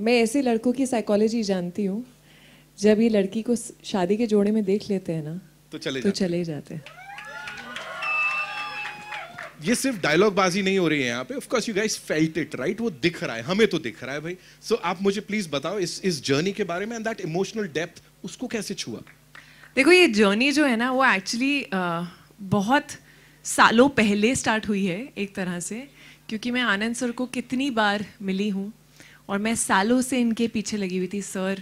मैं ऐसे लड़कों की साइकोलॉजी जानती हूँ, जब ये लड़की को शादी के जोड़े में देख लेते हैं ना तो चले जाते हैं। ये सिर्फ डायलॉग बाजी नहीं हो रही है यहाँ पे। Of course you guys felt it right, वो दिख रहा है, हमें तो दिख रहा है भाई। सो आप मुझे प्लीज बताओ इस जर्नी के बारे में, एंड दैट इमोशनल डेप्थ उसको कैसे छुआ? देखो ये जर्नी जो है ना वो एक्चुअली बहुत सालों पहले स्टार्ट हुई है एक तरह से, क्योंकि मैं आनंद सर को कितनी बार मिली हूँ और मैं सालों से इनके पीछे लगी हुई थी। सर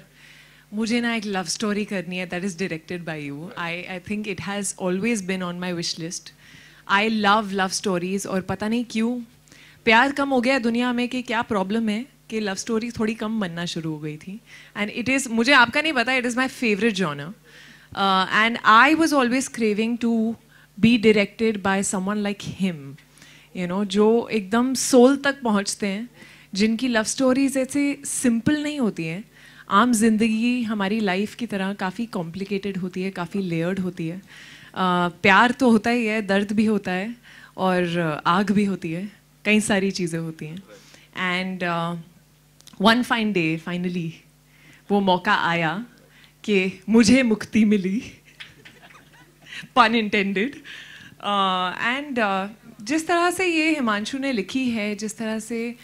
मुझे ना एक लव स्टोरी करनी है that is directed by you. I think it has always been on my wish list. I love stories, और पता नहीं क्यों प्यार कम हो गया दुनिया में कि क्या प्रॉब्लम है कि लव स्टोरी थोड़ी कम बनना शुरू हो गई थी। एंड इट इज़, मुझे आपका नहीं पता, it is my favourite genre. And I was always craving to be directed by someone like him, you know, जो एकदम सोल तक पहुँचते हैं, जिनकी लव स्टोरीज ऐसे सिंपल नहीं होती हैं। आम जिंदगी हमारी लाइफ की तरह काफ़ी कॉम्प्लिकेटेड होती है, काफ़ी लेयर्ड होती है। प्यार तो होता ही है, दर्द भी होता है और आग भी होती है, कई सारी चीज़ें होती हैं। And one fine day finally वो मौका आया कि मुझे मुक्ति मिली पन इंटेंडेड। एंड जिस तरह से ये हिमांशु ने लिखी है, जिस तरह से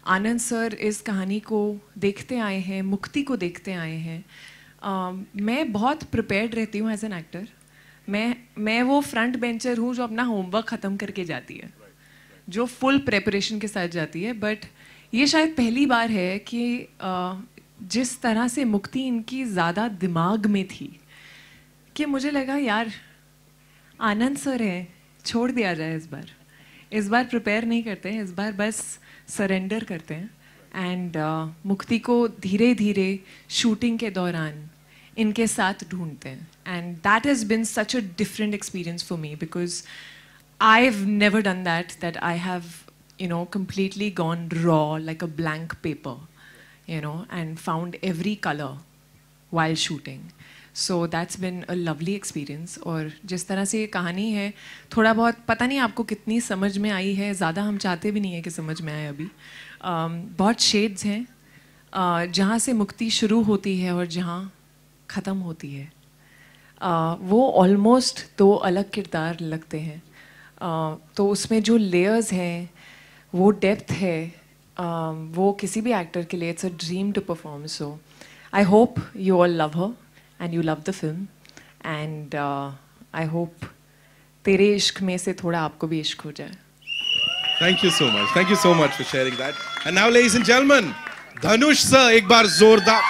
आनंद सर इस कहानी को देखते आए हैं, मुक्ति को देखते आए हैं, मैं बहुत प्रिपेयर्ड रहती हूँ एज एन एक्टर। मैं वो फ्रंट बेंचर हूँ जो अपना होमवर्क ख़त्म करके जाती है, जो फुल प्रेपरेशन के साथ जाती है। बट ये शायद पहली बार है कि जिस तरह से मुक्ति इनकी ज़्यादा दिमाग में थी कि मुझे लगा यार आनंद सर है, छोड़ दिया जाए। इस बार प्रिपेयर नहीं करते हैं, इस बार बस सरेंडर करते हैं। एंड मुक्ति को धीरे धीरे शूटिंग के दौरान इनके साथ ढूंढते हैं। And that has been such a different experience for me, because I have never done that I have, you know, completely gone raw like a blank paper, you know, and found every color while shooting. So that's been a lovely experience. और जिस तरह से ये कहानी है, थोड़ा बहुत पता नहीं आपको कितनी समझ में आई है, ज़्यादा हम चाहते भी नहीं है कि समझ में आए अभी। बहुत शेड्स हैं, जहाँ से मुक्ति शुरू होती है और जहाँ ख़त्म होती है, वो ऑलमोस्ट दो अलग किरदार लगते हैं। तो उसमें जो लेयर्स हैं, वो डेप्थ है, वो किसी भी एक्टर के लिए it's a dream to perform. So I hope you all love her and you love the film, and I hope Tere Ishq में से थोड़ा आपको भी इश्क हो जाए। Thank you so much for sharing that. And now ladies and gentleman, Dhanush sir, एक बार जोरदार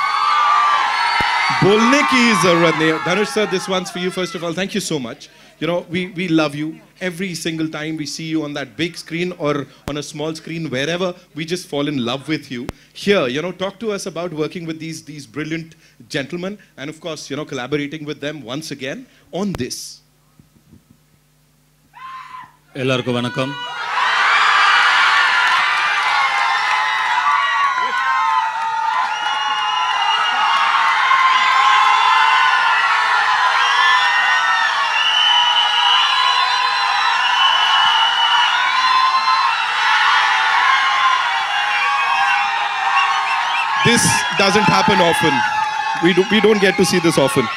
बोलने की जरूरत नहीं है। Dhanush sir, this one's for you first of all. Thank you so much. You know, we love you. Every single time we see you on that big screen or on a small screen, wherever, we just fall in love with you. Here, you know, talk to us about working with these brilliant gentlemen, and of course, you know, collaborating with them once again on this. எல்லாருக்கும் வணக்கம். This doesn't happen often. We don't get to see this often.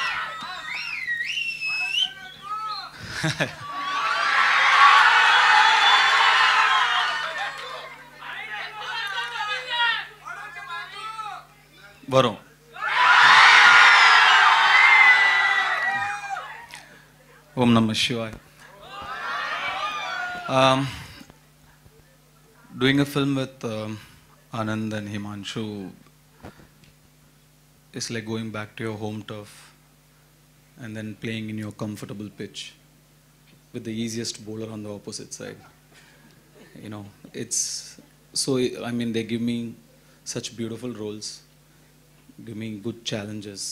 வரும். Om Namah Shivaya. Doing a film with Anand and Himanshu is like going back to your home turf and then playing in your comfortable pitch with the easiest bowler on the opposite side. You know, it's so, I mean, they give me such beautiful roles, give me good challenges,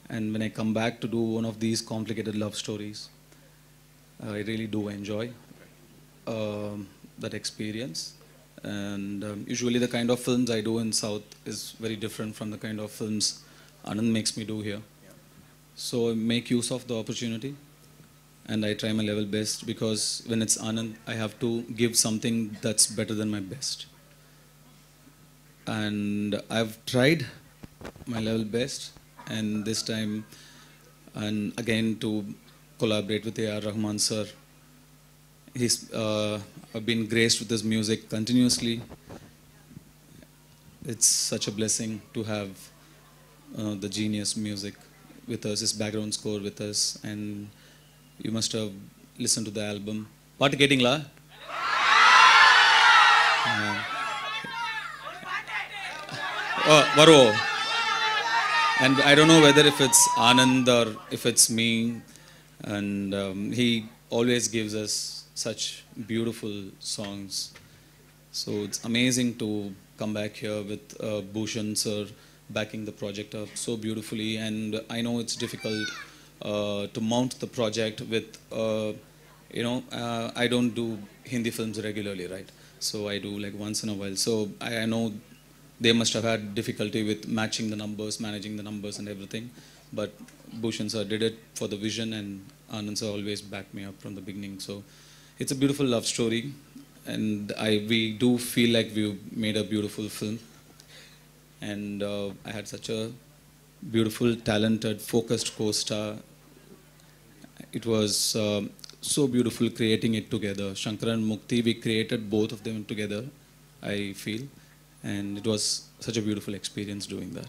and when I come back to do one of these complicated love stories, I really do enjoy that experience. And usually the kind of films I do in South is very different from the kind of films Anand makes me do here. So I make use of the opportunity and I try my level best, because when it's Anand, I have to give something that's better than my best. and I've tried my level best, and this time, and again to collaborate with A.R. Rahman sir. I've been graced with his music continuously. It's such a blessing to have the genius music with us, his background score with us, and you must have listened to the album. Paatu kettingla? Varo. And I don't know whether if it's Anand or if it's me, and he always gives us such beautiful songs. So it's amazing to come back here with Bhushan sir backing the project up so beautifully. And I know it's difficult to mount the project with, I don't do Hindi films regularly, right? So I do like once in a while. So I know they must have had difficulty with matching the numbers, managing the numbers and everything. But Bhushan sir did it for the vision, and Anand sir always backed me up from the beginning. So it's a beautiful love story, and we do feel like we made a beautiful film. And I had such a beautiful, talented, focused co-star. It was so beautiful creating it together. Shankar and Mukti, we created both of them together, I feel. And it was such a beautiful experience doing that.